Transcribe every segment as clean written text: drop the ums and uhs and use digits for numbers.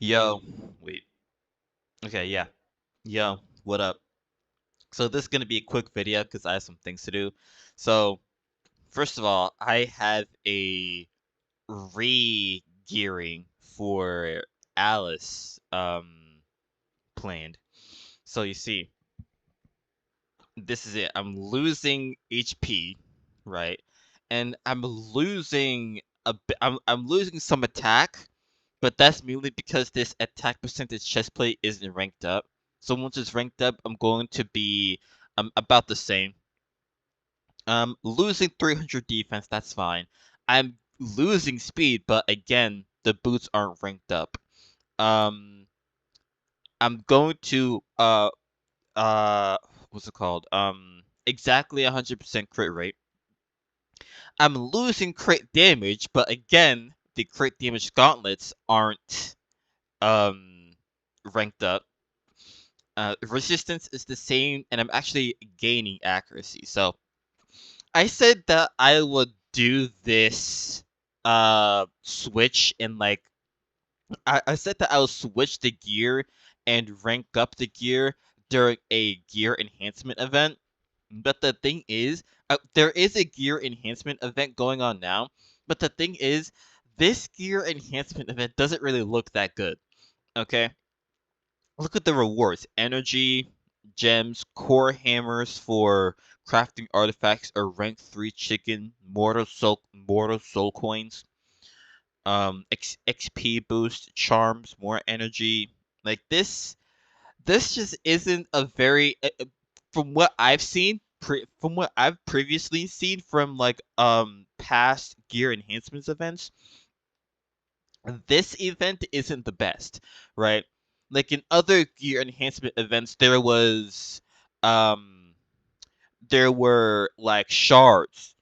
Yo, wait. Okay, yeah. Yo, what up? So this is gonna be a quick video because I have some things to do. So first of all, I have a re-gearing for Alice planned. So you see, this is it. I'm losing HP, right? And I'm losing I'm losing some attack, but that's mainly because this attack percentage chest plate isn't ranked up. So once it's ranked up, I'm going to be about the same. Losing 300 defense, that's fine. I'm losing speed, but again, the boots aren't ranked up. Um, I'm going to what's it called? Exactly 100% crit rate. I'm losing crit damage, but again, the crit damage gauntlets aren't um ranked up. Resistance is the same, and I'm actually gaining accuracy. So I said that I would do this switch in like I said that I will switch the gear and rank up the gear during a gear enhancement event. But the thing is, there is a gear enhancement event going on now. But the thing is, this gear enhancement event doesn't really look that good. Okay? Look at the rewards: energy, gems, core hammers for crafting artifacts, or rank 3 chicken, mortal soul coins, XP boost, charms, more energy. Like this just isn't a very from what I've seen from what I've previously seen from like past gear enhancements events. This event isn't the best, right? Like in other gear enhancement events, um there were like shards,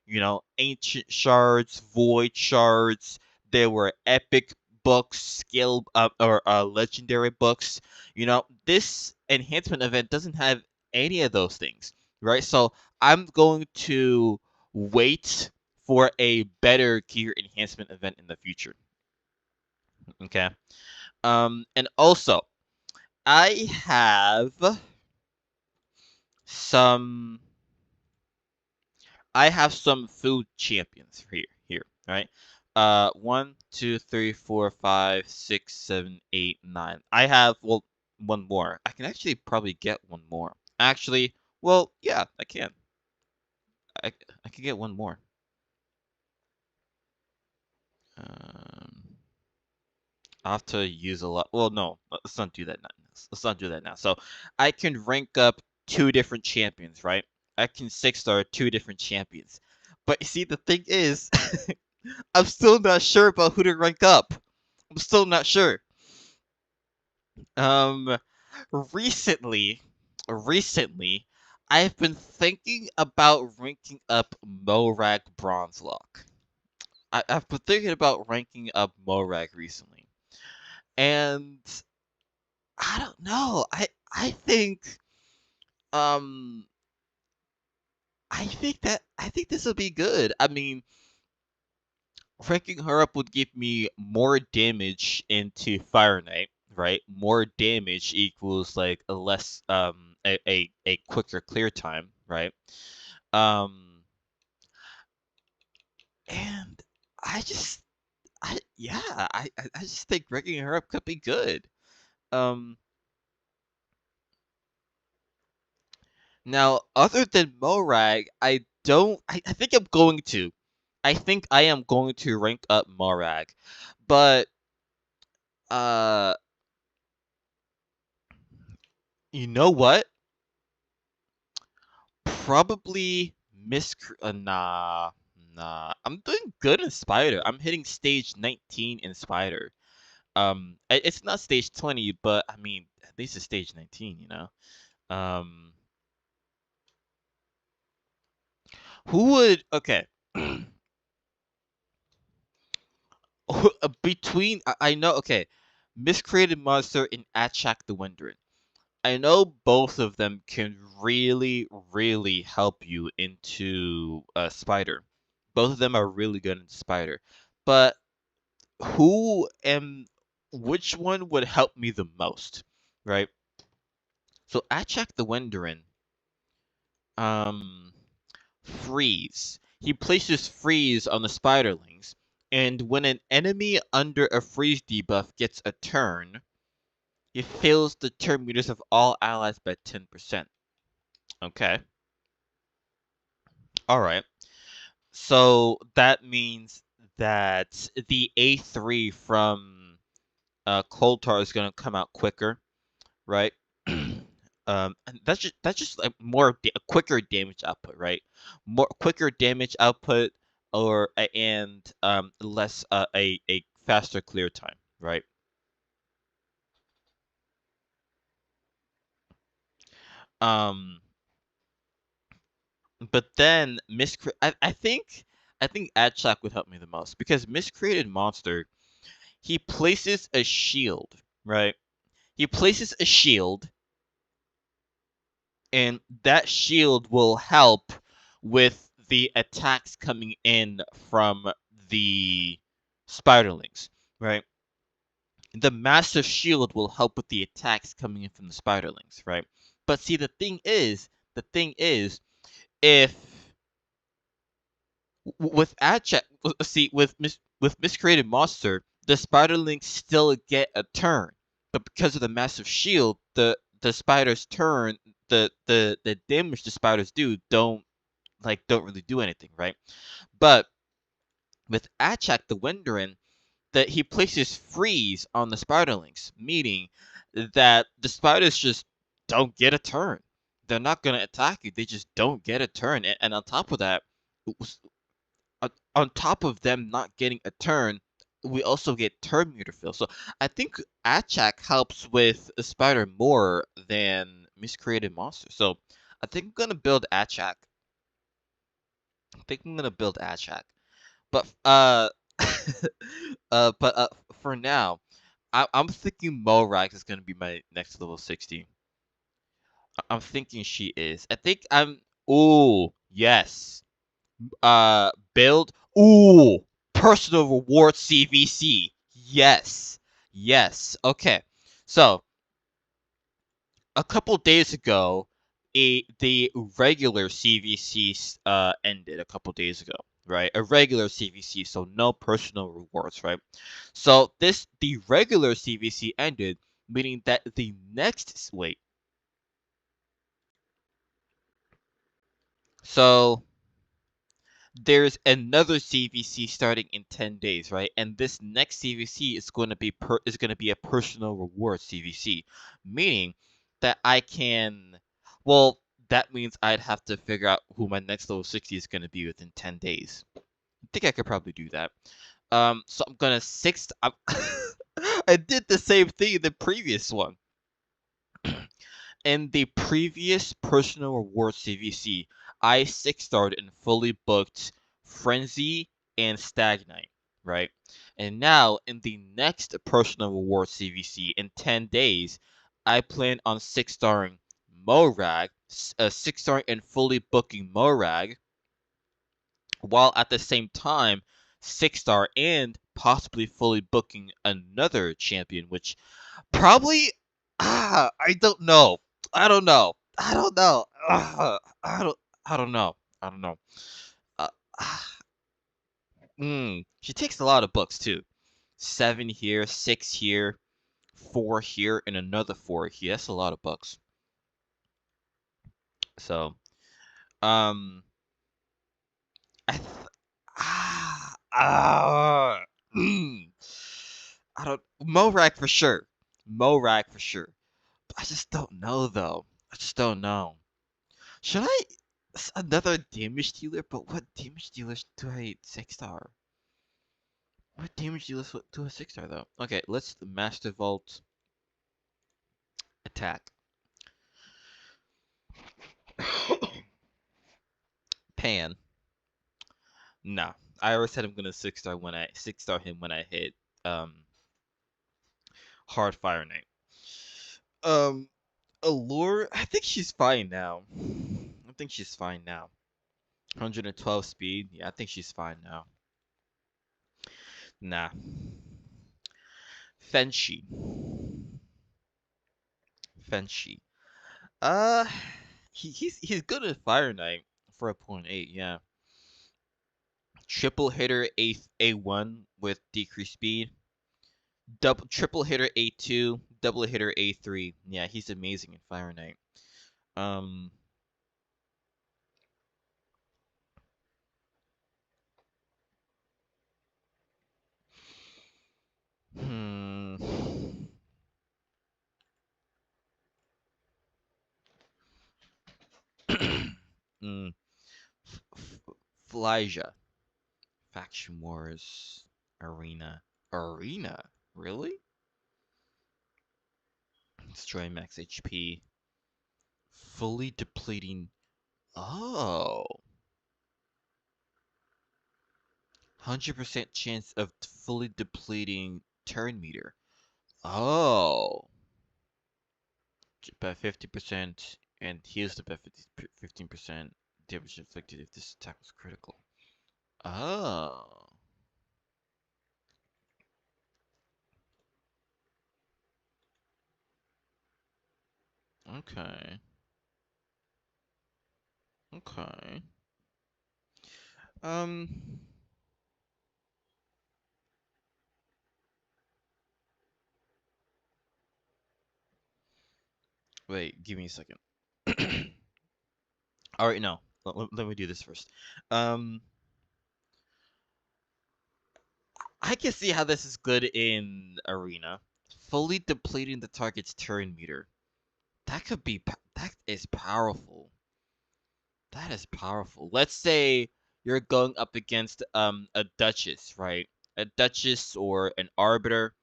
ancient shards, void shards. There were epic books, skill or legendary books. This enhancement event doesn't have any of those things, right? So I'm going to wait for a better gear enhancement event in the future. Okay. And also, I have some I have some food champions here, right? One, two, three, four, five, six, seven, eight, nine. I have one more. I can actually probably get one more. Actually, well, yeah, I can. I I can get one more. Um, I have to use a lot. Well, no, let's not do that now. Let's not do that now. So I can rank up two different champions, right? I can 6-star two different champions. But you see, the thing is, I'm still not sure about who to rank up. I'm still not sure. Um, recently, recently, I've been thinking about ranking up Morag Bronzelock. I've been thinking about ranking up Morag recently, and I don't know. Um I think this will be good. I mean, ranking her up would give me more damage into Fire Knight, right? More damage equals like a less a quicker clear time, right? Um and I just I yeah, I just think ranking her up could be good. Um Now, other than Morag, I don't. I think I'm going to. I think I am going to rank up Morag, but uh, you know what? Probably nah. I'm doing good in Spider. I'm hitting stage 19 in Spider. It's not stage 20, but I mean, at least it's stage 19. Um, who would? Okay. Between I know, okay, Miscreated Monster and Achak the Windred. I know both of them can really, really help you into Spider. Both of them are really good in Spider. But who am which one would help me the most, right? So Achak the Wenderin, um, freeze. He places freeze on the spiderlings, and when an enemy under a freeze debuff gets a turn, it fills the turn meters of all allies by 10%. Okay. Alright. So that means that the A3 from Koltar is gonna come out quicker, right? And that's just like a quicker damage output, right? More quicker damage output, or and less a faster clear time, right? Um, but then I think Adshak would help me the most because Miscreated Monster, he places a shield, right? He places a shield, and that shield will help with the attacks coming in from the spiderlings, right? The massive shield will help with the attacks coming in from the spiderlings, right? But see, the thing is, if with Adcheck, see, with Miscreated Monster, the spiderlings still get a turn, but because of the massive shield, the spiders turn the damage the spiders do don't really do anything, right? But with Achak the Wenderin, that he places freeze on the spiderlings, meaning that the spiders just don't get a turn. They're not gonna attack you. They just don't get a turn. And on top of that, on top of them not getting a turn, we also get turn meter fill. So I think Achak helps with a spider more than Miscreated Monster. So I think I'm gonna build Achak. I think I'm gonna build Achak. But for now, I'm thinking Morax is gonna be my next level 60. I'm thinking she is. I think I'm. Ooh, yes. Build. Ooh, personal reward CVC. Yes, yes. Okay, so a couple days ago, the regular CVC ended a couple days ago, right? A regular CVC, so no personal rewards, right? So the regular CVC ended, meaning that the next wait. So there's another CVC starting in 10 days, right? And this next CVC is going to be a personal reward CVC, meaning that I can well, that means I'd have to figure out who my next level 60 is going to be within 10 days. I think I could probably do that. So I'm going to I did the same thing in the previous one. In the previous personal reward CVC, I 6-starred and fully booked Frenzy and Stagnite, right? And now in the next personal reward CVC in 10 days, I plan on 6-starring Morag, 6-starring and fully booking Morag, while at the same time 6-star and possibly fully booking another champion, which probably I don't know. I don't know. I don't know. I don't. I don't know. I don't know. Uh, she takes a lot of books too. 7 here, 6 here, 4 here, and another 4 here. That's a lot of books. So, um, I th- ah ah. Mm, I don't Morak for sure. Morak for sure. I just don't know though. I just don't know. Should I another damage dealer? But what damage dealers do I 6-star? What damage dealers do a 6-star though? Okay, let's Master Vault attack. Pan. Nah. I already said I'm gonna 6-star him when I hit Hard Fire Knight. Um Allure, I think she's fine now. I think she's fine now. 112 speed. Yeah, I think she's fine now. Nah. Fenshi. Fenshi. Uh, he's good at Fire Knight for a point 8. Yeah. Triple hitter A1 with decreased speed. Triple hitter A2, double hitter A3. Yeah, he's amazing in Fire Knight. Um. Hmm. mm. Flyja. Faction Wars. Arena. Arena? Really? Destroy max HP. Fully depleting. Oh. 100% chance of fully depleting turn meter. Oh. By 50% and heals the by 15% damage inflicted if this attack was critical. Oh. Okay. Okay. Um. Wait, give me a second. All right, no. Let me do this first. Um, I can see how this is good in arena. Fully depleting the target's turn meter. That could be that is powerful. That is powerful. Let's say you're going up against a duchess, right? A duchess or an arbiter,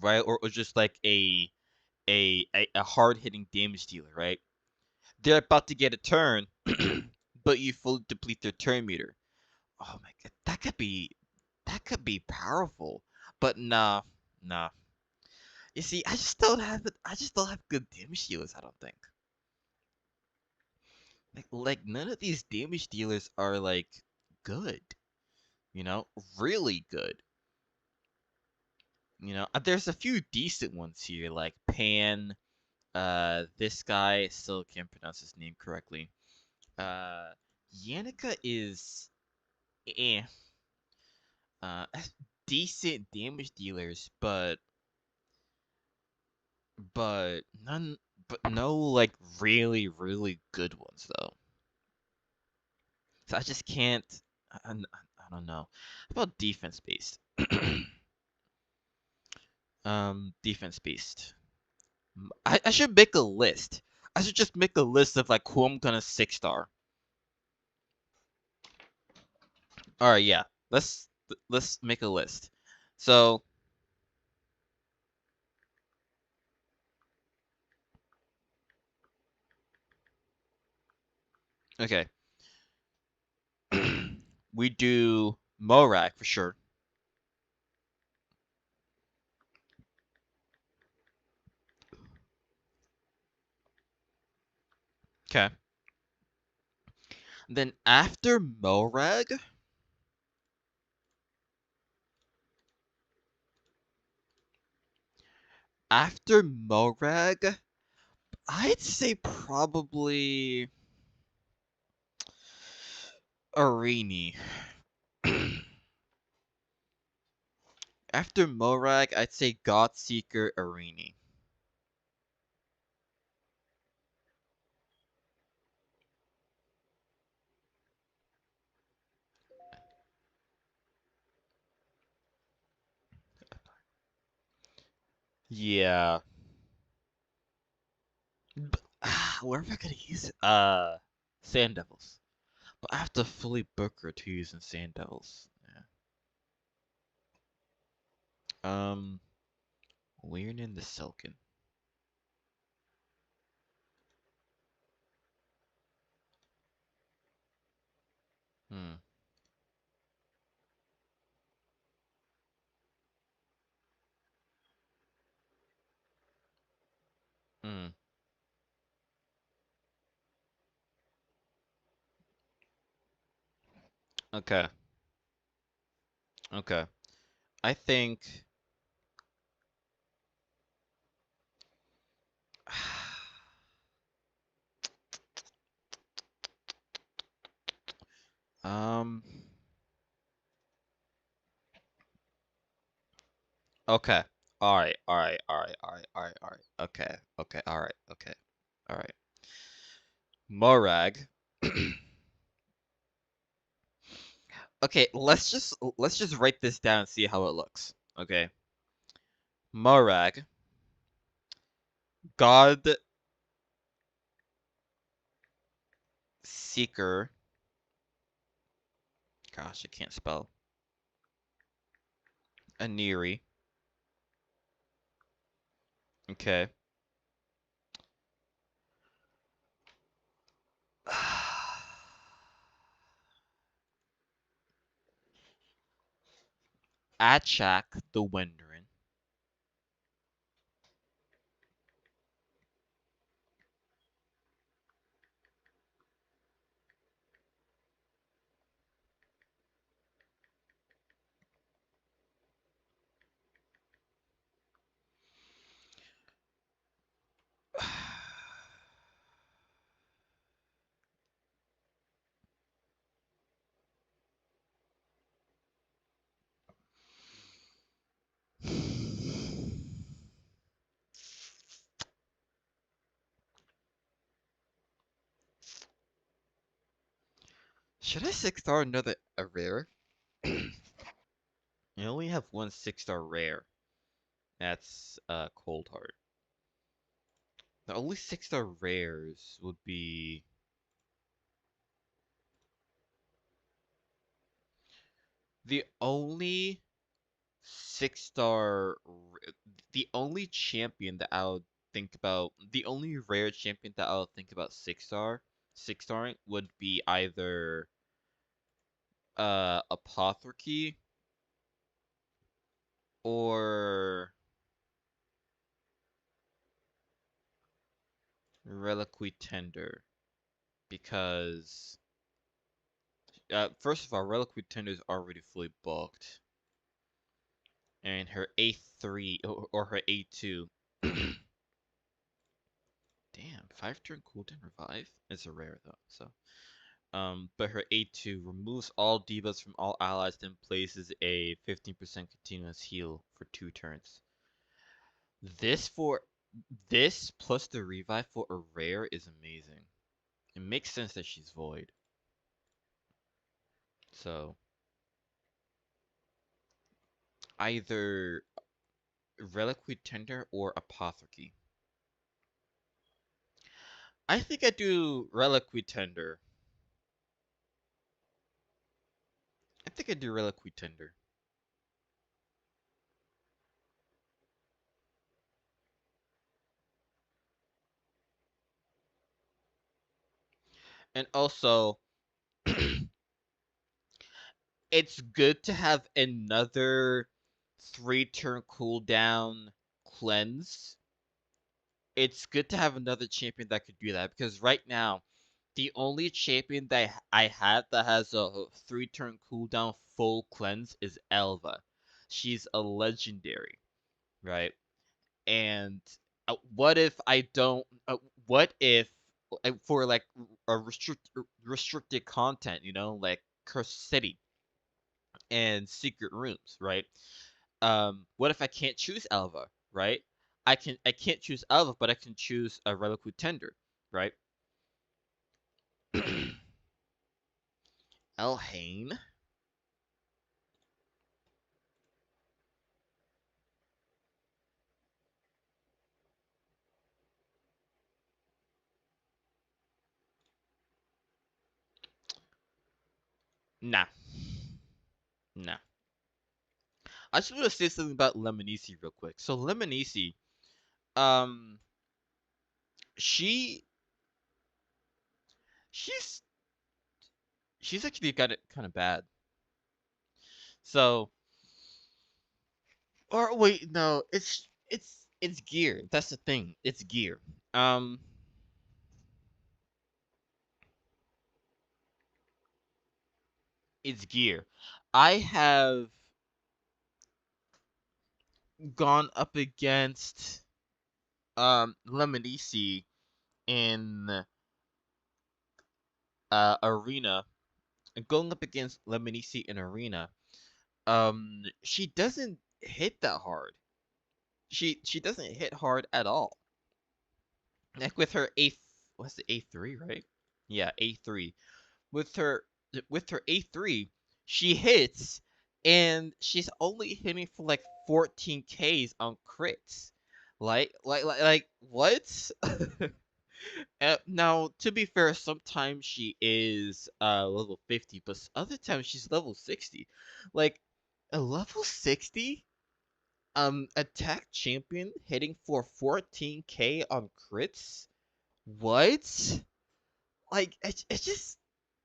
right? Or just like a hard hitting damage dealer, right? They're about to get a turn, but you fully deplete their turn meter. Oh my god, that could be powerful. But nah, nah. You see, I just don't have it. I just don't have good damage dealers. I don't think. Like none of these damage dealers are like good. You know, really good. You know, there's a few decent ones here, like Pan. This guy still can't pronounce his name correctly. Uh, Yannicka is eh. Uh, decent damage dealers, but none, but no like really good ones though. So I just can't. I don't know. How about defense based? Defense based. I should make a list. I should just make a list of like who I'm gonna 6-star. All right, yeah. Let's make a list. So okay, we do Morak for sure. Okay. Then after Morag, after Morag, I'd say probably Arini. After Morag, I'd say Godseeker Arini. Yeah. Where am I gonna use it? Sand Devils. But I have to fully book her to use in Sand Devils. Yeah. Leonin the Silken. Hmm. Hmm. Okay. Okay. I think. Um. Okay. All right. All right. All right. All right. All right. All right. Okay. Okay. All right. Okay. All right. Morag. Okay. Let's just write this down and see how it looks. Okay. Morag. God Seeker. Gosh, I can't spell. Aniri. Okay. Achak the Wenderin. Should I 6-star another a rare? I only have one 6-star rare. That's Cold Heart. The only 6-star rares would be the only 6-star the only champion that I would think about the only rare champion that I would think about 6-starring would be either Apothecary or Reliquary Tender because first of all, Reliquary Tender is already fully booked, and her A3 or her A2. Damn, 5-turn cooldown revive. It's a rare though, so. But her A2 removes all debuffs from all allies, then places a 15% continuous heal for 2 turns. This for this plus the revive for a rare is amazing. It makes sense that she's void. So either Reliquary Tender or Apothecary. I think I do Reliquary Tender. I think I do Reliquary Tender. And also, it's good to have another 3-turn cooldown cleanse. It's good to have another champion that could do that because right now, the only champion that I have that has a 3-turn cooldown full cleanse is Elva. She's a legendary, right? And what if I don't? What if for like a restricted content, like Cursed City and Secret Rooms, right? What if I can't choose Elva, right? I can't choose Elva, but I can choose a Reliquary Tender, right? Elhain. Nah. Nah. I just want to say something about Lemonisi real quick. So Lemonisi, um, she she's she's actually got it kind of bad. So, or wait, no, it's gear. That's the thing. It's gear. Um, it's gear. I have gone up against Lemonisi in arena going up against Lemonisi in Arena, she doesn't hit that hard. She doesn't hit hard at all. Like with her what's the A3, right? Yeah, A3. With her with her A3, she hits and she's only hitting for like 14 Ks on crits. Like what? Now, to be fair, sometimes she is level 50, but other times she's level 60. Like a level 60 attack champion hitting for 14k on crits? What? Like it's just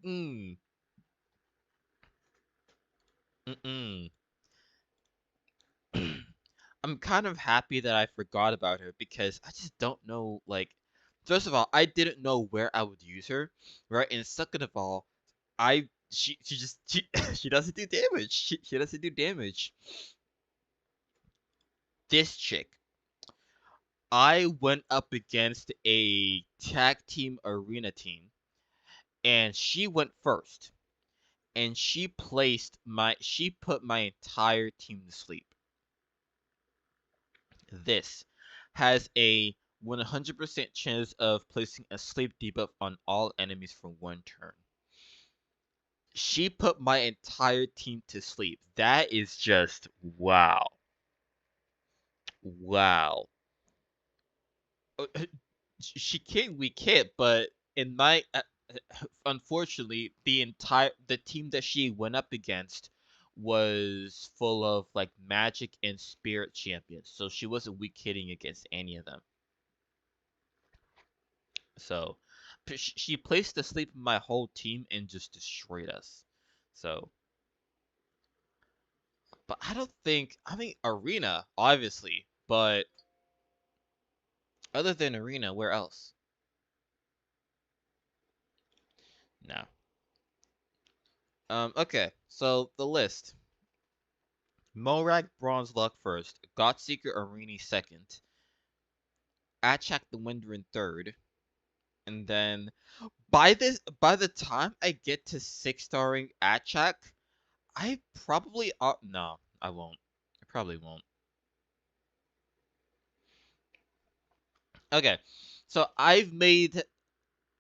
mm, mm-mm. I'm kind of happy that I forgot about her because I just don't know, like, first of all, I didn't know where I would use her, right? And second of all, she she doesn't do damage. She doesn't do damage. This chick, I went up against a tag team arena team, and she went first, and she put my entire team to sleep. This has a 100% chance of placing a sleep debuff on all enemies for 1 turn. She put my entire team to sleep. That is just wow. Wow. We can't, but in my unfortunately, the team that she went up against was full of like magic and spirit champions, so she wasn't weak hitting against any of them. So she placed to sleep my whole team and just destroyed us. So, but I don't think, I mean, Arena obviously, but other than Arena, where else? No. Okay, so the list. Morag Bronze Luck first, Godseeker Arini second, Achak the Winter third, and then by the time I get to 6-starring Achak, I probably no, I won't. I probably won't. Okay, so I've made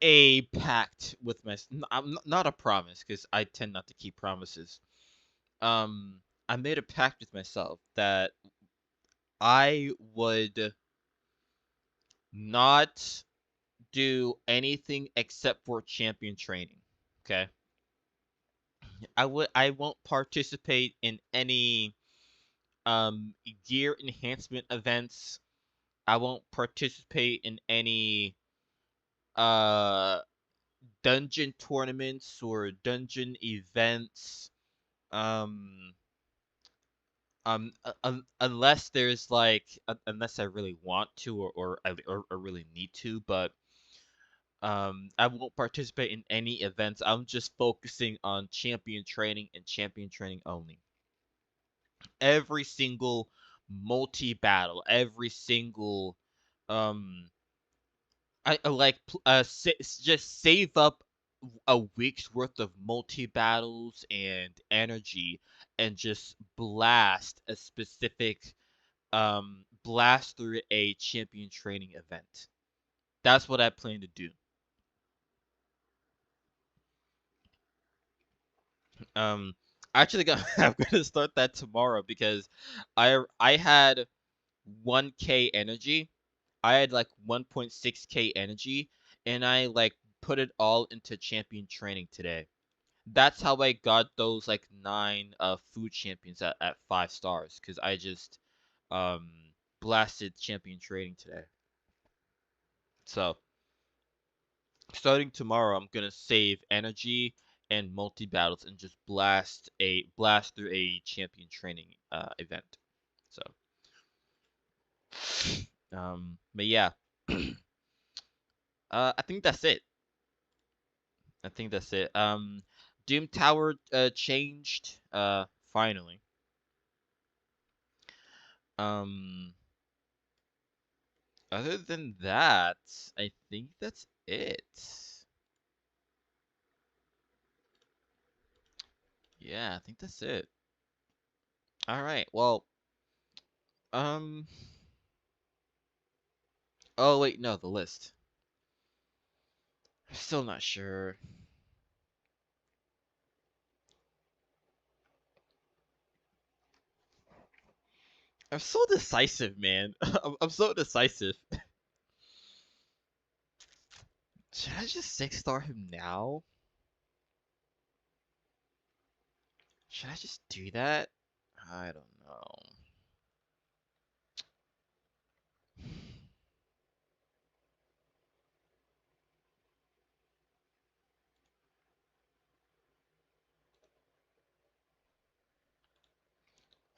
a pact with my. I'm not a promise because I tend not to keep promises. I made a pact with myself that I would not do anything except for champion training. Okay, I won't participate in any gear enhancement events. I won't participate in any uh dungeon tournaments or dungeon events. Um, unless there's like, unless I really want to or really need to, but I won't participate in any events. I'm just focusing on champion training and champion training only. Every single multi battle, every single um I like just save up a week's worth of multi battles and energy and just blast through a champion training event. That's what I plan to do. Um actually I'm gonna start that tomorrow because I had 1k energy. I had like 1.6k energy and I like put it all into champion training today. That's how I got those like 9 food champions at 5 stars cuz I just um blasted champion training today. So, starting tomorrow I'm going to save energy and multi battles and just blast through a champion training event. So, but yeah. I think that's it. I think that's it. Doom Tower changed finally. Um, other than that, I think that's it. Yeah, I think that's it. All right. Well, um. Oh wait, no, the list. I'm still not sure. I'm so decisive, man. I'm so decisive. Should I just 6-star him now? Should I just do that? I don't know.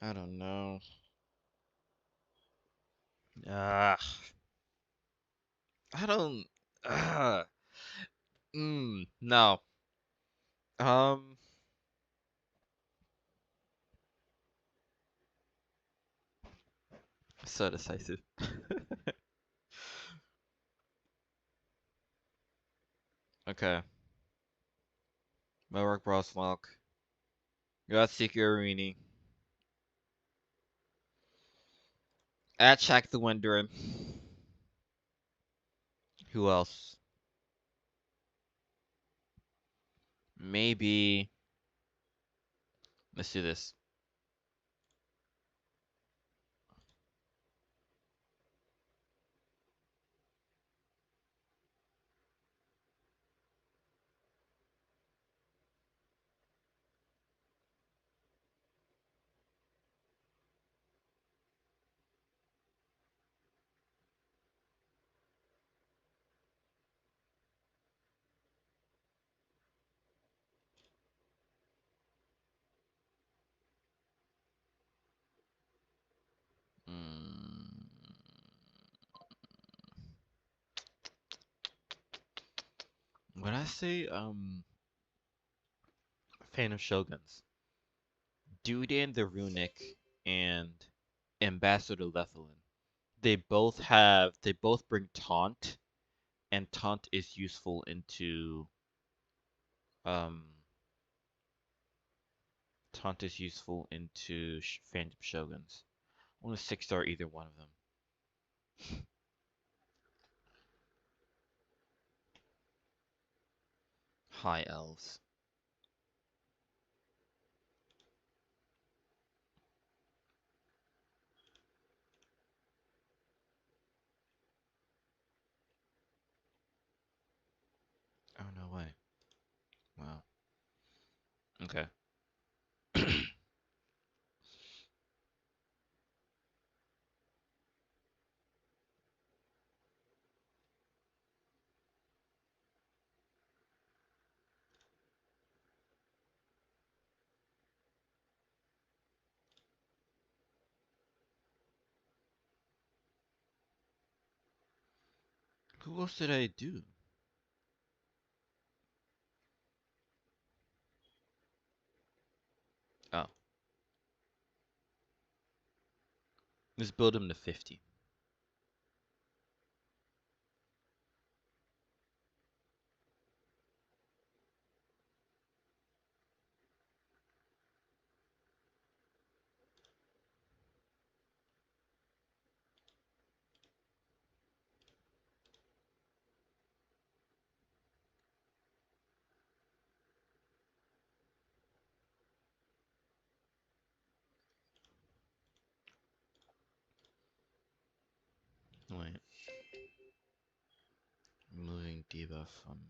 I don't know. Ah, I don't. Ah, no. Um, so decisive. Okay. Melrock Broslock. Yatsuki Arini. Atchak the Wenderin. Who else? Maybe. Let's do this. Mm, when I say fan of Shoguns, Dudan the Runic and Ambassador Lethalin. They both bring taunt, and taunt is useful into um taunt is useful into Phantom Shoguns. I want to 6-star either one of them. High elves. Oh no way. Wow. Okay. Who else did I do? Oh, let's build him to 50. Wait. Removing debuff from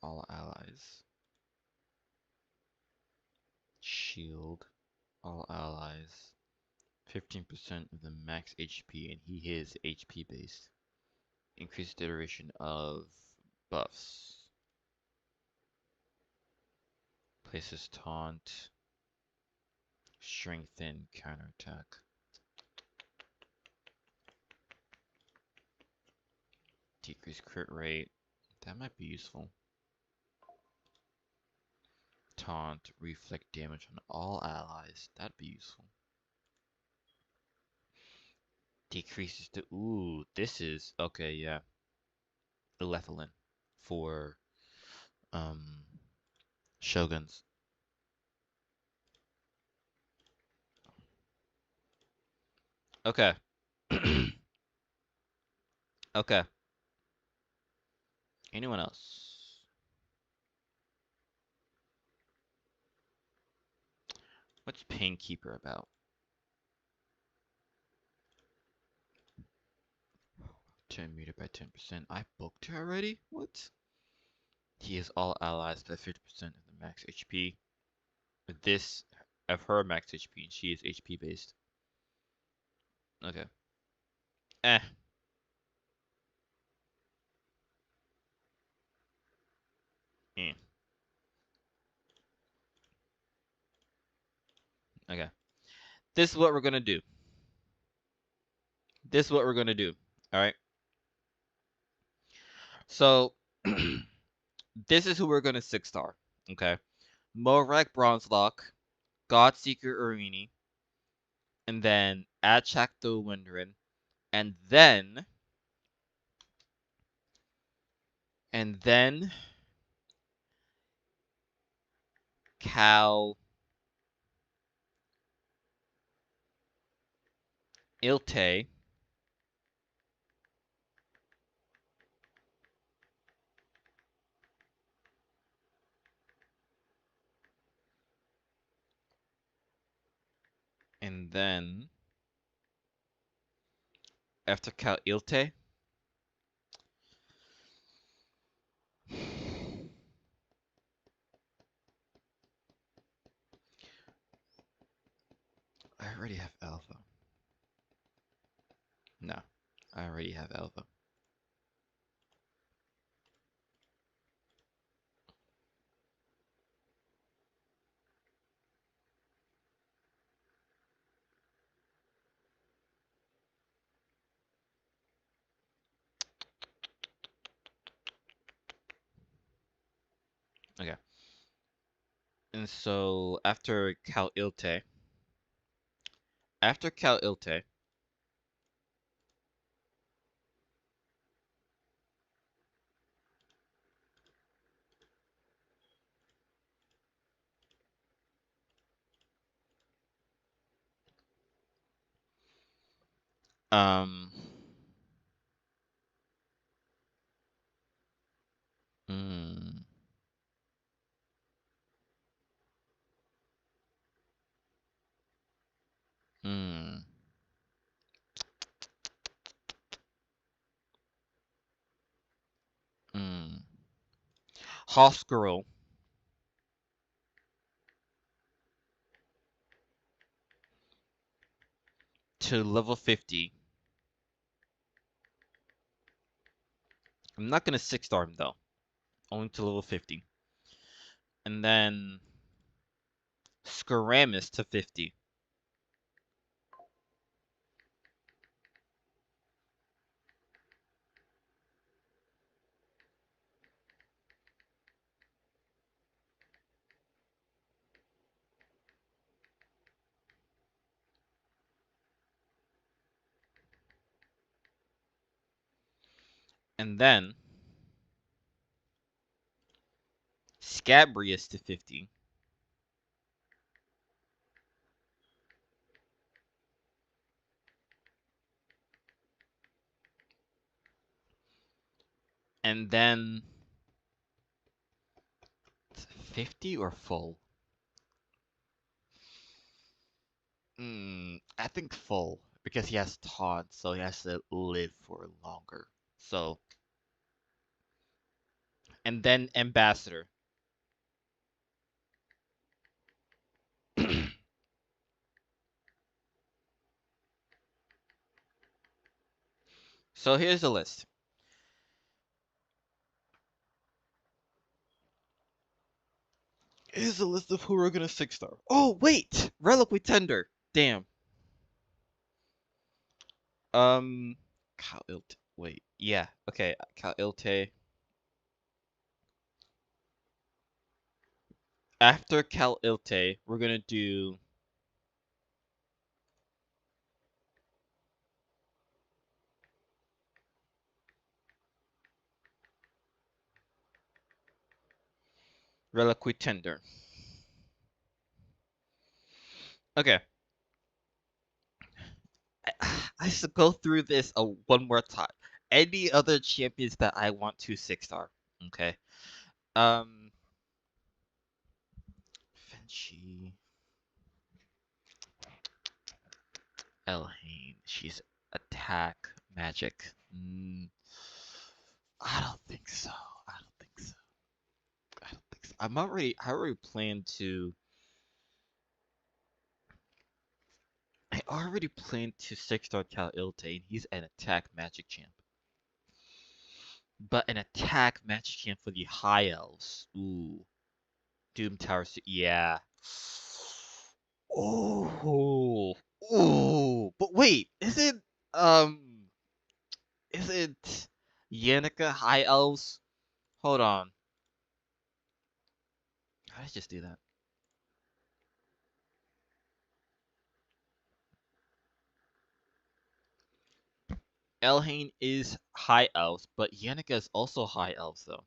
all allies. Shield. All allies. 15% of the max HP, and he is HP based. Increased duration of buffs. Places taunt. Strengthen counterattack. Decrease crit rate. That might be useful. Taunt. Reflect damage on all allies. That'd be useful. Decreases the. Ooh, this is. Okay, yeah. Lethalin. For. Um. Shoguns. Okay. Okay. Anyone else? What's Painkeeper about? Turn meter by 10%. I booked her already? What? He is all allies by 50% of the max HP. With this of her max HP, and she is HP based. Okay. Eh. Eh. Okay. This is what we're gonna do. This is what we're gonna do. Alright. So this is who we're gonna 6-star. Okay. Morak Bronzelock, Godseeker Urini, and then Achak the Windarin, and then Cal Ilte, and then after Cal Ilte, I already have Alpha. No, I already have Alpha. Okay. And so after Cal Ilte, um, mm, mm, mm. Hospital to level 50. I'm not gonna 6-star him though. Only to level 50. And then Scaramus to 50. And then Scabrius to 50. And then 50 or full? I think full. Because he has taunt, so he has to live for longer. So, and then Ambassador. So here's the list. Here's the list of who we're gonna 6-star. Oh wait! Reliquary Tender. Damn. Um Cal Ilte. Wait. Yeah. Okay. Cal Ilte. After Cal Ilte, we're gonna do Reliquary Tender. Okay. I should go through this one more time. Any other champions that I want to 6-star? Okay. Um, Fenchi, Elhain. She's attack magic. I don't think so. I don't think so. I don't think so. I already plan to. I already planned to 6-star Cal Ilte, and he's an attack magic champ. But an attack magic champ for the high elves. Ooh. Doom Tower. Yeah. Oh. Ooh. But wait, um isn't Yannicka high elves? Hold on. How did I just do that? Elhain is high elves, but Yannicka is also high elves though.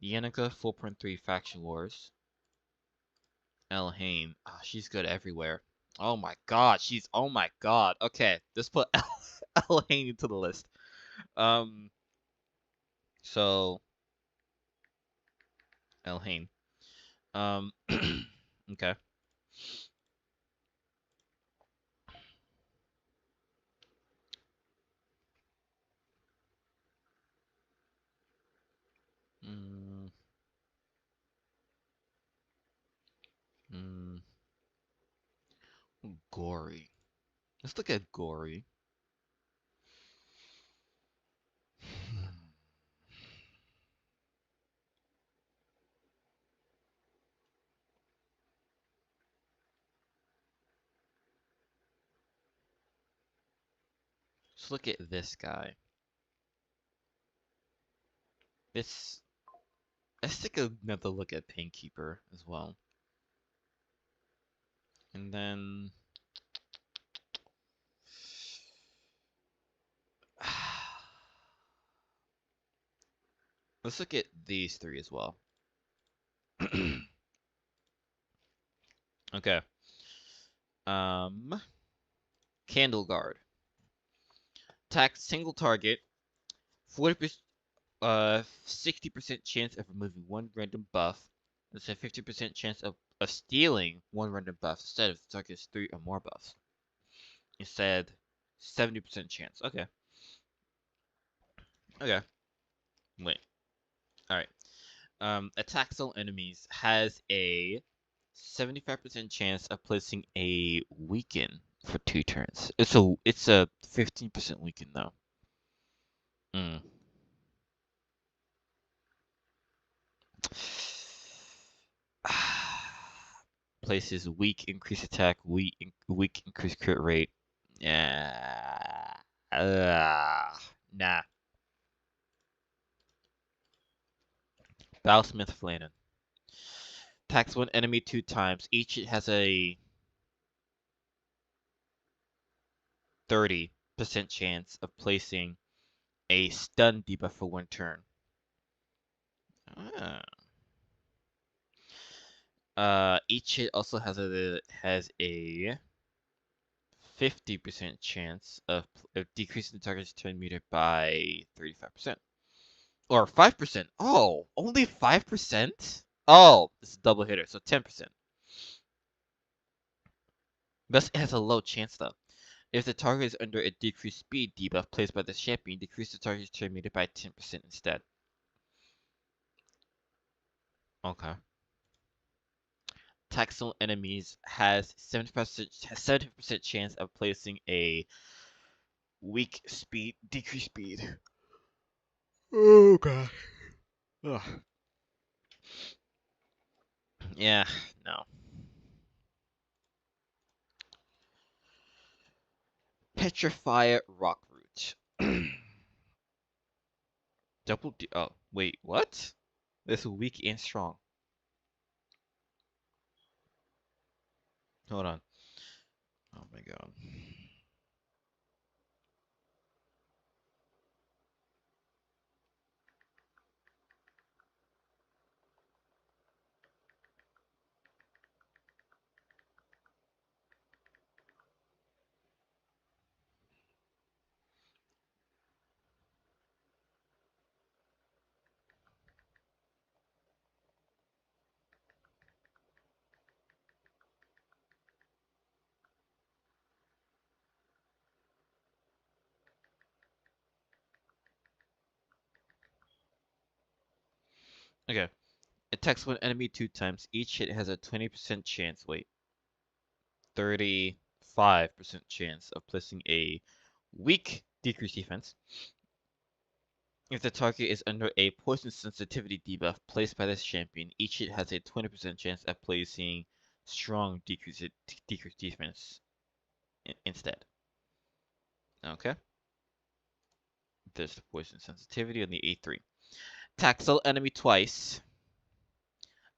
Yannicka 4.3 Faction Wars. Elhain. Ah, she's good everywhere. Oh my god, oh my god. Okay, let's put Elhain into the list. Um so Elhain. Um okay. Mm, mm, Gory. Let's look at Gory. Let's look at this guy. This. Let's take another look at Painkeeper as well. And then. Let's look at these three as well. Okay. Candle Guard. Attack single target. 40%, 60% chance of removing one random buff. There's a 50% chance of stealing one random buff instead of the target's 3 or more buffs. Instead, 70% chance. Okay. Okay. Wait. Alright. Attack zone enemies has a 75% chance of placing a weaken for 2 turns. It's a 15% weaken though. Mm. Places weak increase attack, weak increase crit rate. Yeah. Nah. Battlesmith Flannan. Attacks one enemy 2 times. Each has a 30% chance of placing a stun debuff for 1 turn. Each hit also has a 50% chance of decreasing the target's turn meter by 35%. Or 5%. Oh, only 5%? Oh, this is a double hitter, so 10%. But it has a low chance though. If the target is under a decreased speed debuff placed by the champion, decrease the target's turn meter by 10% instead. Okay. Taxable enemies has 70% chance of placing a weak speed, decreased speed. Oh god. Ugh. Yeah, no. Petrify Rockroot. Double D. Oh, wait, what? This weak and strong. Hold on. Oh my god. Okay. Attacks one enemy 2 times. Each hit has a 20% chance. Wait. 35% chance of placing a weak decreased defense. If the target is under a poison sensitivity debuff placed by this champion, each hit has a 20% chance of placing strong decreased defense instead. Okay. There's the poison sensitivity on the A3. Attack solo enemy twice.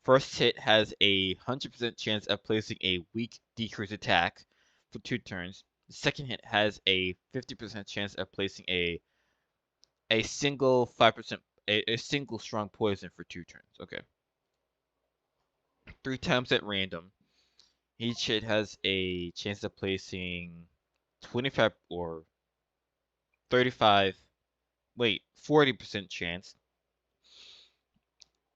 First hit has a 100% chance of placing a weak decrease attack for 2 turns. The second hit has a 50% chance of placing a single 5% a single strong poison for 2 turns. Okay. 3 times at random. Each hit has a chance of placing 25 or 35 40% chance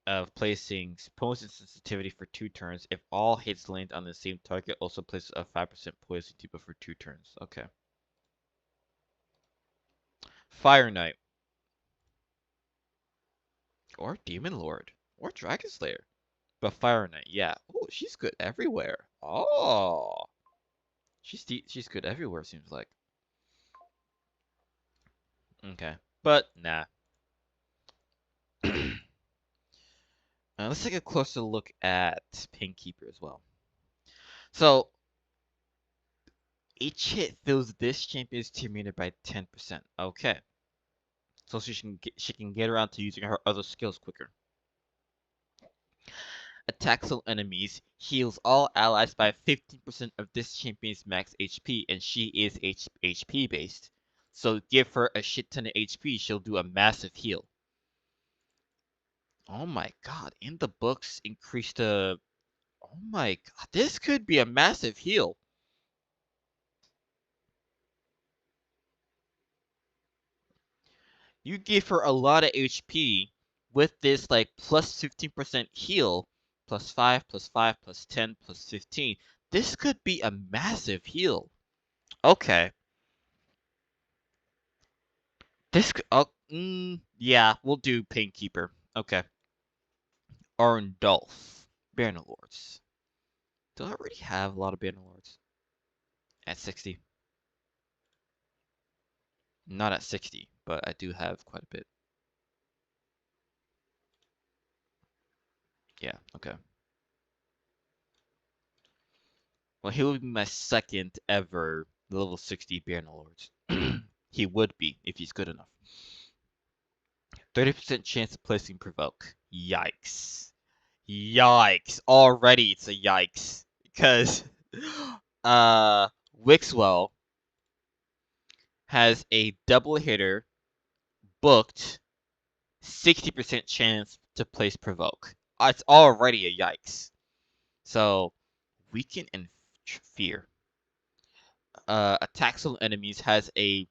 of placing poison sensitivity for 2 turns. If all hits land on the same target, also places a 5% poison debuff for 2 turns. Okay. Fire Knight. Or Demon Lord. Or Dragon Slayer. But Fire Knight, yeah. Oh, she's good everywhere. Oh. She's good everywhere, seems like. Okay. But, nah. Let's take a closer look at Painkeeper as well. So, each hit fills this champion's team unit by 10%. Okay. So she can get around to using her other skills quicker. Attacks all enemies, heals all allies by 15% of this champion's max HP, and she is HP based. So give her a shit ton of HP, she'll do a massive heal. Oh my god, in the books, increase the... Oh my god, this could be a massive heal. You give her a lot of HP with this like plus 15% heal, plus 5, plus 5, plus 10, plus 15. This could be a massive heal. Okay. This could, yeah, we'll do Painkeeper. Okay. Arndolf. Bannerlords. Do I already have a lot of Bannerlords? At 60. Not at 60, but I do have quite a bit. Yeah, okay. Well, he would be my second ever level 60 Bannerlords. He would be, if he's good enough. 30% chance of placing Provoke. Yikes. Yikes. Already it's a yikes. Because, Wixwell has a double hitter booked 60% chance to place Provoke. It's already a yikes. So, Weaken and Fear. Attacks on enemies has a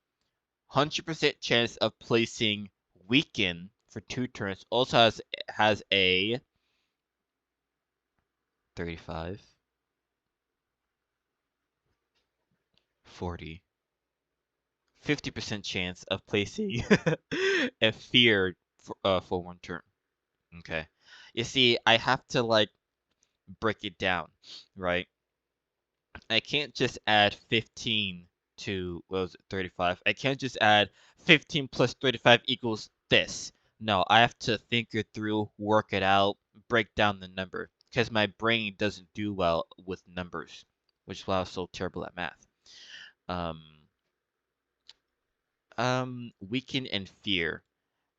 100% chance of placing Weaken for 2 turns. Also has a 35, 40, 50% chance of placing a Fear for 1 turn. Okay. You see, I have to like break it down, right? I can't just add 15 to, what was it, 35. I can't just add 15 plus 35 equals this. No, I have to think it through, work it out, break down the number. Because my brain doesn't do well with numbers, which is why I was so terrible at math. Weaken and Fear.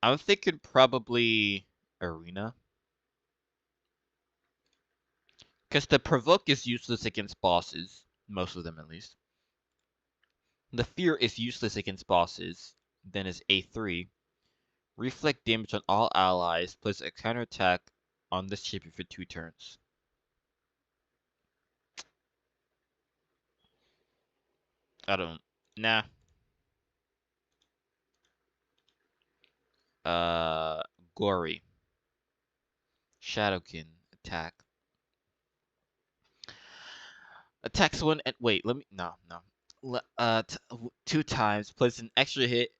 I'm thinking probably Arena. Because the Provoke is useless against bosses. Most of them, at least. The Fear is useless against bosses. Then is A3. Reflect damage on all allies. Place a counterattack on this champion for 2 turns. I don't... Nah. Gory. Shadowkin. Attack. Attacks one and... Wait, let me... No. 2 times. Place an extra hit.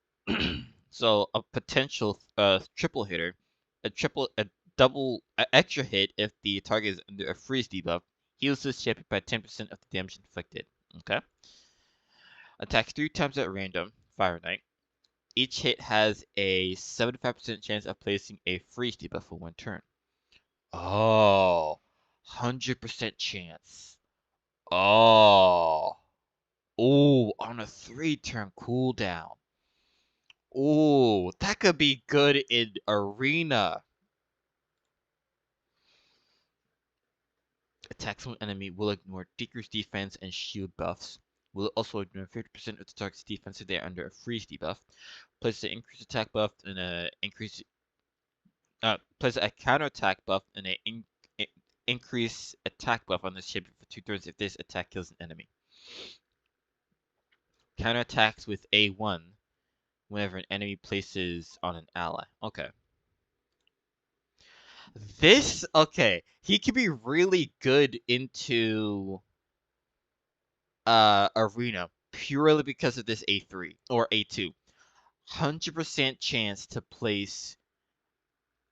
So, a potential triple hitter. A double extra hit if the target is under a freeze debuff. Heals this champion by 10% of the damage inflicted. Okay. Attacks 3 times at random. Fire Knight. Each hit has a 75% chance of placing a freeze debuff for 1 turn. Oh, 100% chance. Oh. Oh, on a 3-turn cooldown. Oh, that could be good in Arena. Attacks one enemy will ignore decreased defense and shield buffs. Will also ignore 50% of the target's defense if they are under a freeze debuff. Place an increased attack buff and place a counter attack buff and a increase attack buff on this champion for 2 turns if this attack kills an enemy. Counterattacks with A1 whenever an enemy places on an ally. Okay. Okay, he can be really good into Arena purely because of this A3 or A2. 100% chance to place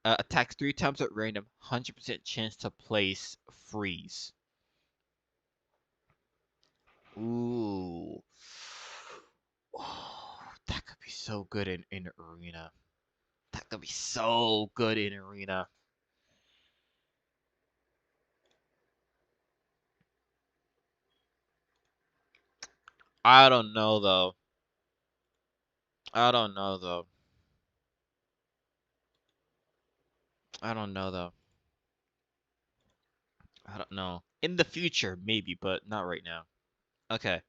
attacks 3 times at random, 100% chance to place freeze. Ooh. Oh, that could be so good in Arena. That could be so good in Arena. I don't know though. I don't know though. I don't know though. I don't know. In the future, maybe, but not right now. Okay.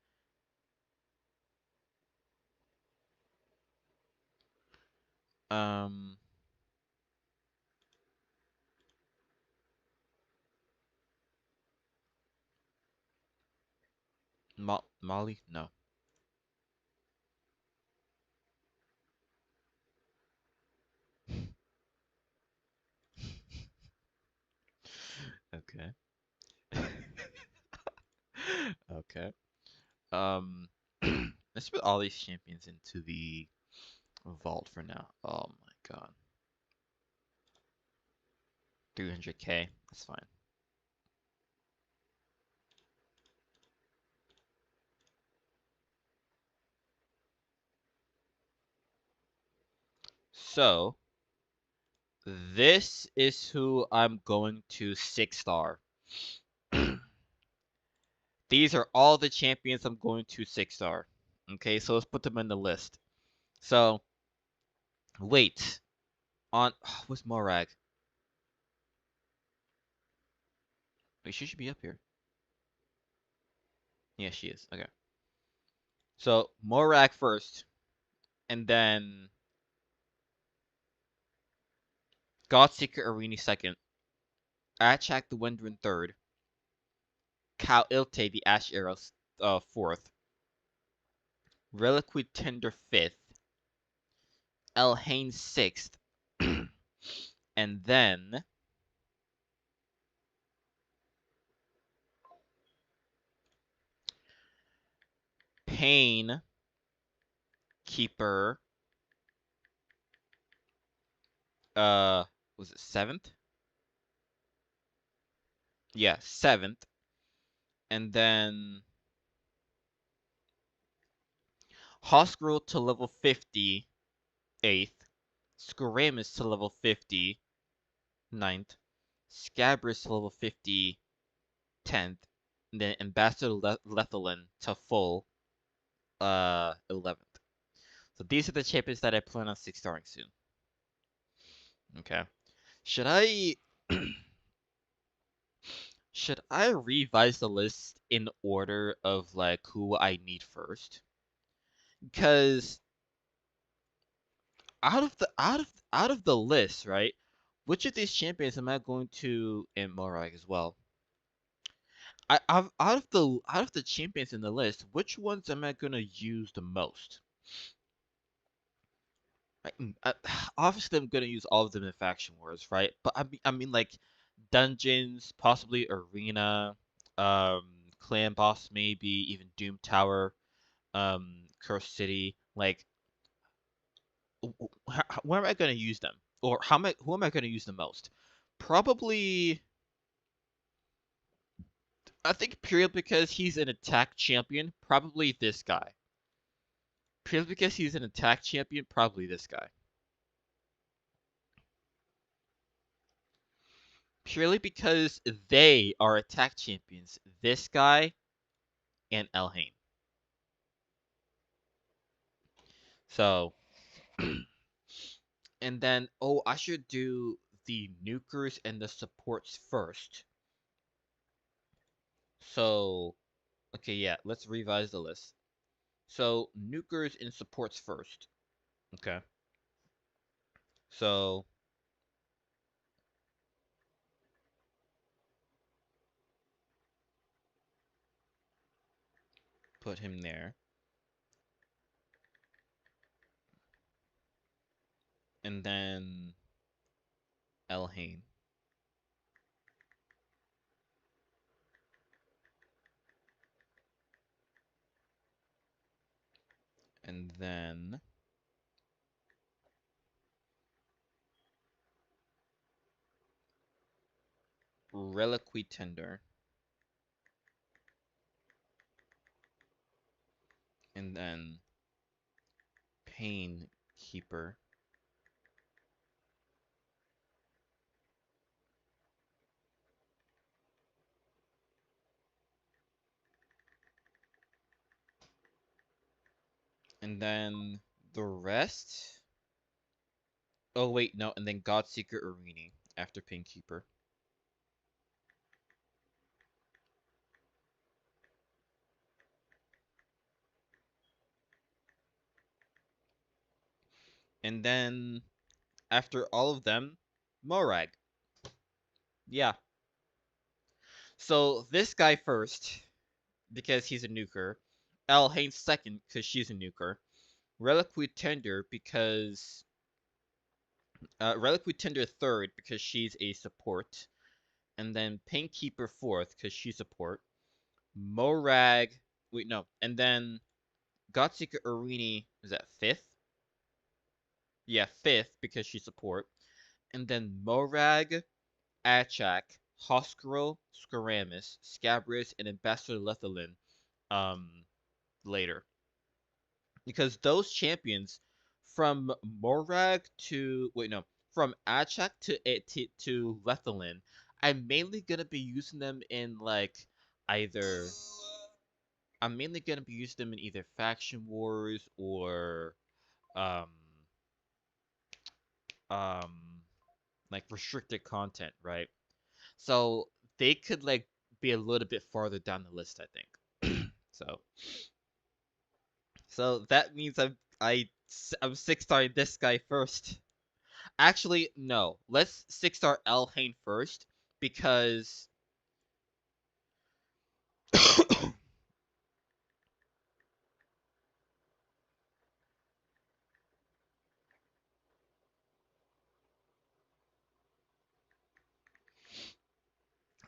Um. Molly? No. Okay. Okay. Um. Let's put all these champions into the vault for now. Oh my god. 300k. That's fine. So, this is who I'm going to 6-star. These are all the champions I'm going to 6-star. Okay, so let's put them in the list. So, wait. What's Morag? Wait, she should be up here. Yeah, she is. Okay. So, Morag first. And then Godseeker Arini second. Achak the Wendrin third. Cal Ilte the Ash Arrow fourth. Reliquid Tender fifth. Elhain sixth. And then Pain Keeper was it 7th? Yeah, 7th. And then Hosgirl to level 50, 8th. Skoramus to level 50, 9th. Scabrous to level 50, 10th. And then Ambassador Lethalin to full 11th. So these are the champions that I plan on 6-starring soon. Okay. Should I should I revise the list in order of like who I need first? Because out of the list, right? Which of these champions am I going to in Morag as well? Out of the champions in the list, which ones am I gonna use the most? Right, obviously, I'm gonna use all of them in Faction Wars, right? But I mean like dungeons, possibly arena, clan boss, maybe even Doom Tower, Curse City. Like, where am I gonna use them, or who am I gonna use the most? Probably, I think purely because he's an attack champion, probably this guy. Purely because he's an attack champion, probably this guy. Purely because they are attack champions, this guy and Elhain. So, and then, oh, I should do the nukers and the supports first. So, okay, yeah, let's revise the list. So, nukers and supports first. Okay. So, put him there. And then Elhain. And then Reliquary Tender. And then Pain Keeper. And then the rest. Oh wait, no, and then Godseeker Arena after Painkeeper. And then after all of them, Morag. Yeah. So this guy first, because he's a nuker. Elhain second, because she's a nuker. Reliquary Tender, because Reliquary Tender third, because she's a support. And then Painkeeper fourth, because she's support. Morag, wait, no. And then Godseeker Arena, is that fifth? Yeah, fifth, because she's support. And then Morag, Achak, Hoskro, Skoramis, Scabrous, and Ambassador Lethalin later. Because those champions from Morag to from Achak to Lethalin, I'm mainly gonna be using them in like either I'm mainly gonna be using them in either faction wars or um um like restricted content, right? So they could like be a little bit farther down the list, I think. So that means I'm 6-starring this guy first. Actually, no. Let's 6-star Elhain first because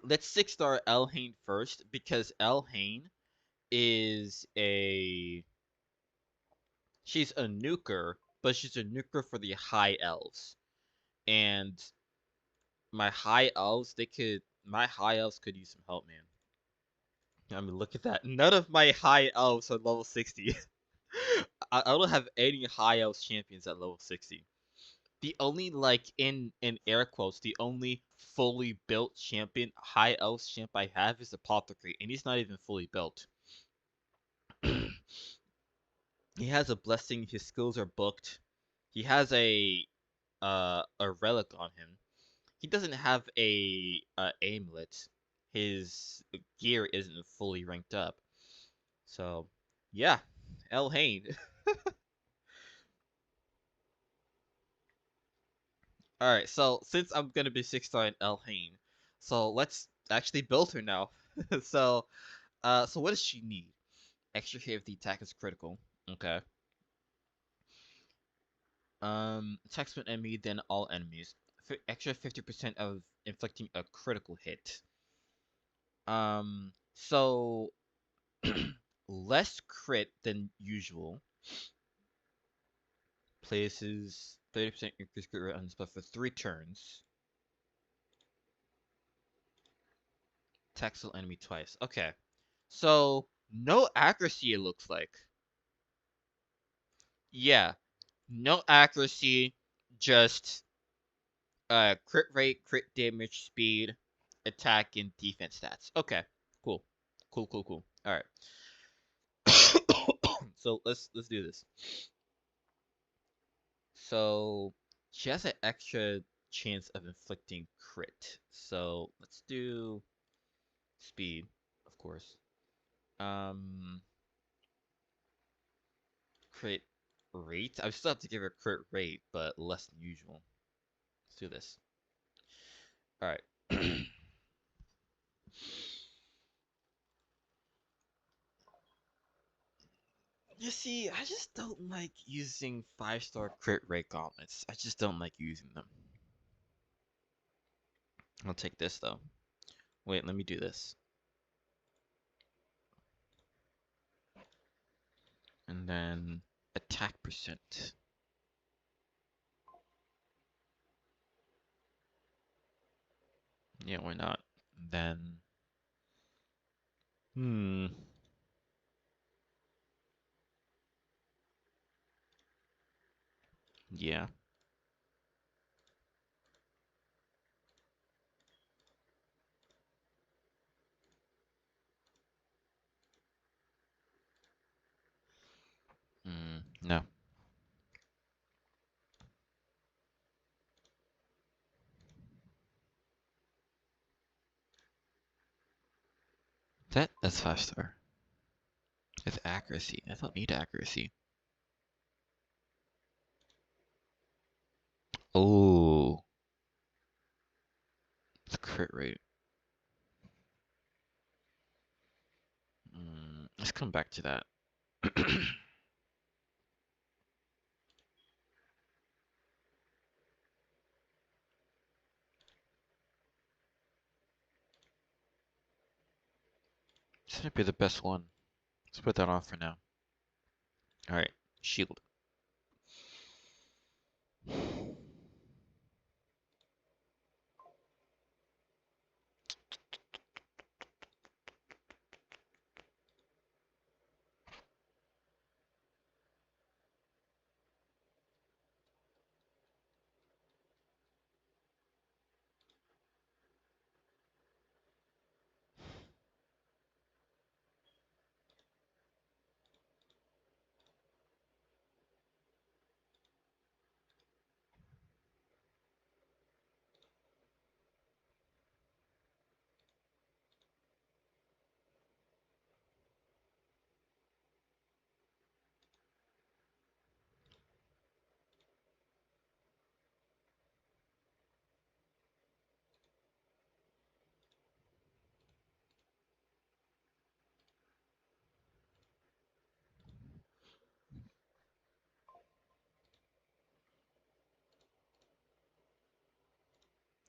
let's 6-star Elhain first because Elhain is a she's a nuker, but she's a nuker for the high elves. And my high elves could use some help, man. I mean, look at that. None of my high elves are level 60. I don't have any high elves champions at level 60. The only like in air quotes, the only fully built champion, high elves champ I have is Apothecary, and he's not even fully built. He has a blessing, his skills are booked. He has a relic on him. He doesn't have a amulet. His gear isn't fully ranked up. So, yeah, Elhain. All right, so since I'm gonna be 6-star in Elhain, so let's actually build her now. so, so what does she need? Extra hit if the attack is critical. Okay. Attacks one enemy, then all enemies. Extra 50% of inflicting a critical hit. So less crit than usual. Places 30% increased crit rate on the spell for 3 turns. Attacks the enemy twice. Okay. So, no accuracy, it looks like. Yeah. No accuracy, just crit rate, crit damage, speed, attack, and defense stats. Okay. Cool. Cool. Alright. So let's do this. So she has an extra chance of inflicting crit. So let's do speed, of course. Crit rate. I still have to give her crit rate, but less than usual. Let's do this. All right. You see, I just don't like using 5-star crit rate gauntlets. I just don't like using them. I'll take this though. Wait, let me do this. And then attack percent. Yeah, why not? Then yeah. No. That's 5-star. It's accuracy. I don't need accuracy. Oh. It's crit rate. Let's come back to that. This might be the best one. Let's put that on for now. Alright, shield.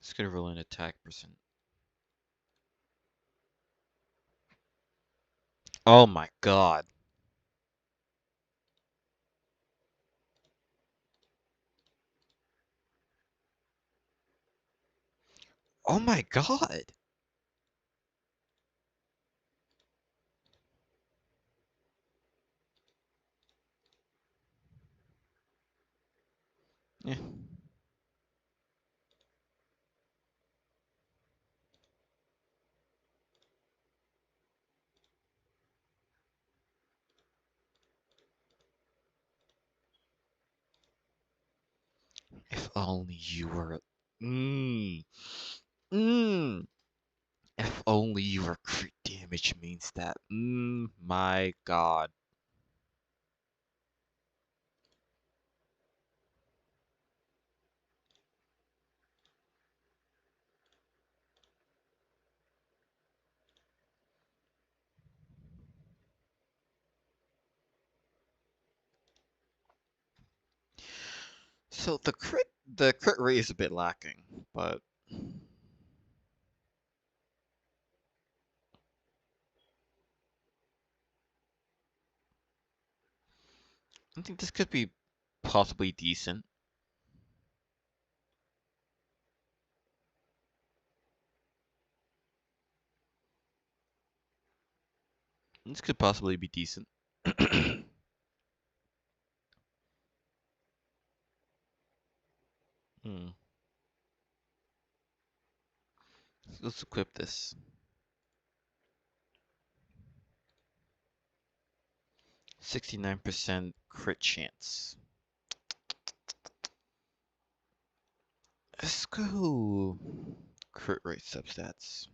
It's gonna roll in attack percent. Oh my god. Oh my god. Yeah. If only you were. Mmm. Mmm. If only your crit damage means that. My god. So the crit rate is a bit lacking, but I think this could be possibly decent. This could possibly be decent. Hmm. Let's equip this. 69% crit chance. Let's go crit rate substats.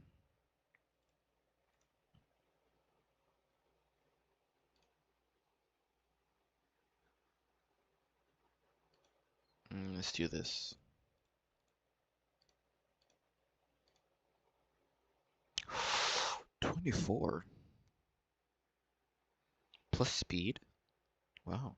Let's do this. 24 plus speed. Wow.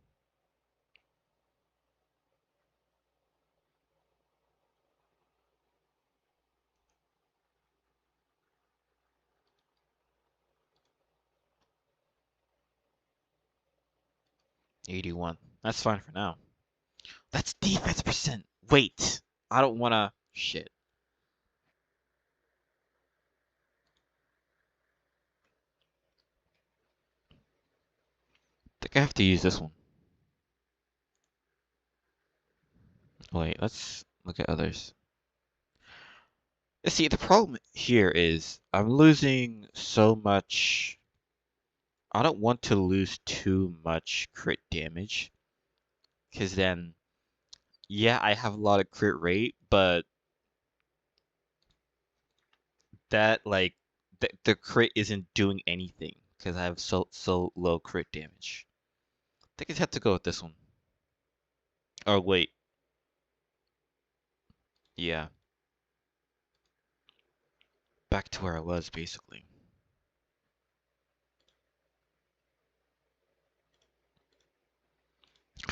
$81. That's fine for now. That's defense percent. Wait. I don't wanna. Shit. I think I have to use this one. Wait, let's look at others. See, the problem here is I'm losing so much. I don't want to lose too much crit damage. Because then, yeah, I have a lot of crit rate, but that, like, the crit isn't doing anything. Because I have so low crit damage. I think I have to go with this one. Oh, wait. Yeah. Back to where I was, basically.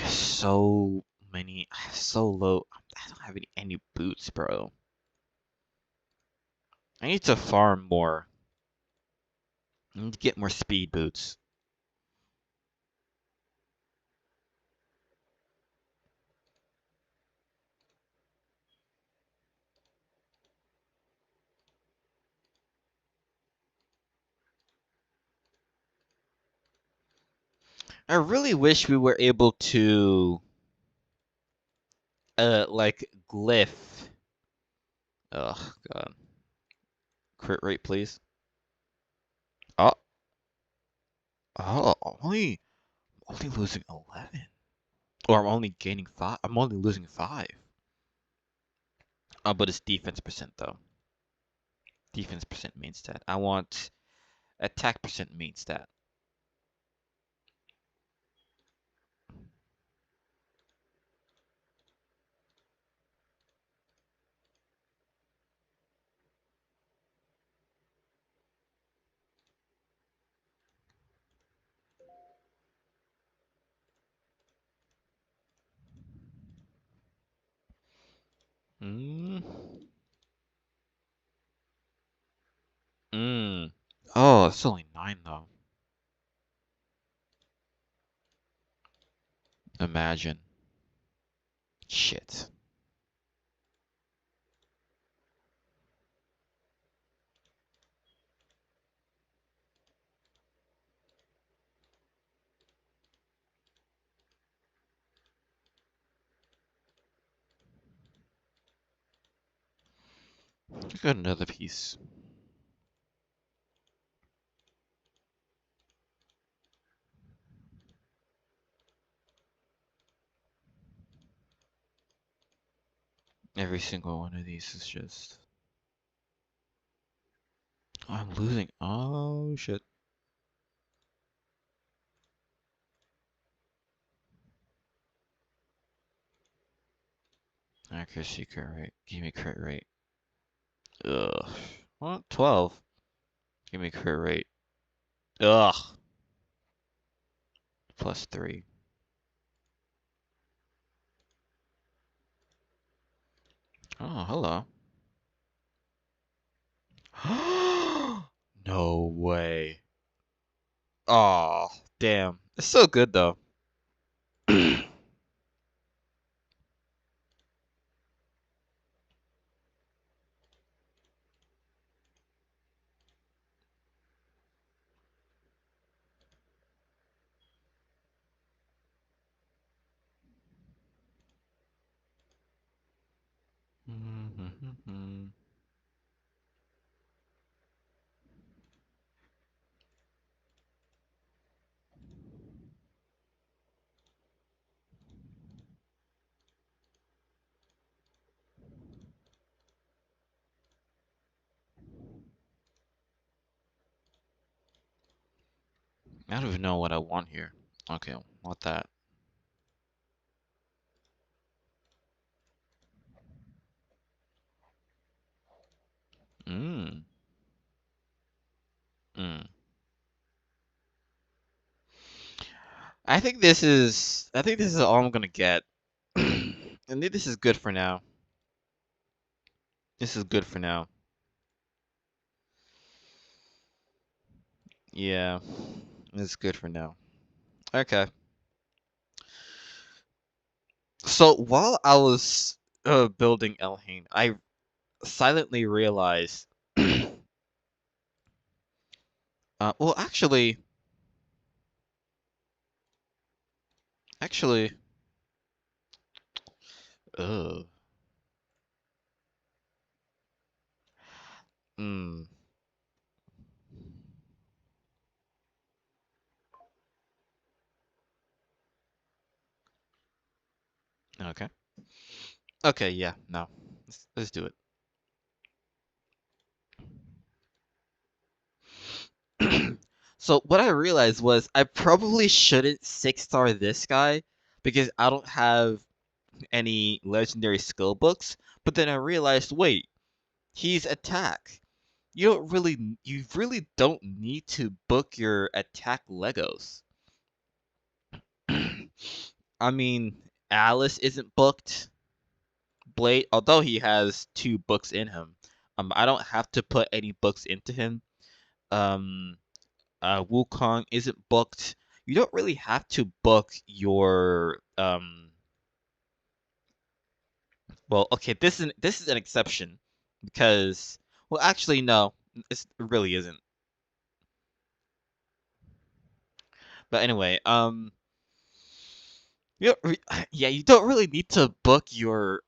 So many, so low. I don't have any boots, bro. I need to farm more. I need to get more speed boots. I really wish we were able to, like, glyph. Oh, God. Crit rate, please. Oh, oh, only losing 11. Or I'm only gaining 5. I'm only losing 5. Oh, but it's defense percent, though. Defense percent main stat. I want attack percent main stat. Hmm. Hmm. Oh, it's only 9, though. Imagine. Shit. I got another piece. Every single one of these is just... I'm losing. Oh, shit. Accuracy, crit rate. Give me crit rate. Ugh. What? 12. Give me crit rate. Ugh. Plus 3. Oh, hello. No way. Oh, damn. It's so good, though. I don't even know what I want here. Okay, want that. Mm. Mm. I think this is all I'm gonna get. I think this is good for now. This is good for now. Yeah, it's good for now. Okay. So while I was building Elhain, I silently realized. Well, actually, ugh. Mm. Okay. Okay. Yeah. No. Let's do it. So what I realized was I probably shouldn't 6-star this guy because I don't have any legendary skill books. But then I realized, wait, he's attack. You really don't need to book your attack Legos. I mean, Alice isn't booked. Blade, although he has 2 books in him, I don't have to put any books into him. Um, Wukong isn't booked. You don't really have to book your Well, okay, this is an exception because well, actually no, it really isn't. But anyway, yeah, you don't really need to book your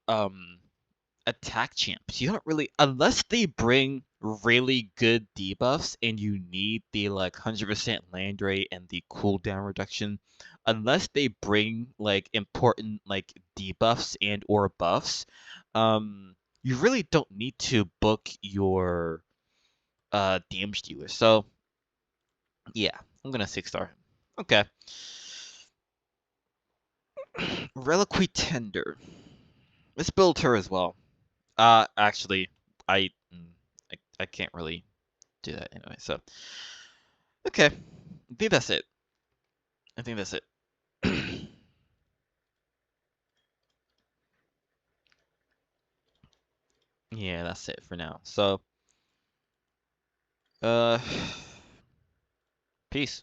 attack champs. You don't really unless they bring really good debuffs and you need the like 100% land rate and the cooldown reduction. Unless they bring like important like debuffs and or buffs, you really don't need to book your damage dealer. So yeah, I'm gonna 6-star him. Okay. Reliquary Tender. Let's build her as well. Actually, I, I can't really do that anyway. So, okay, I think that's it. I think that's it. Yeah, that's it for now. So, uh, peace.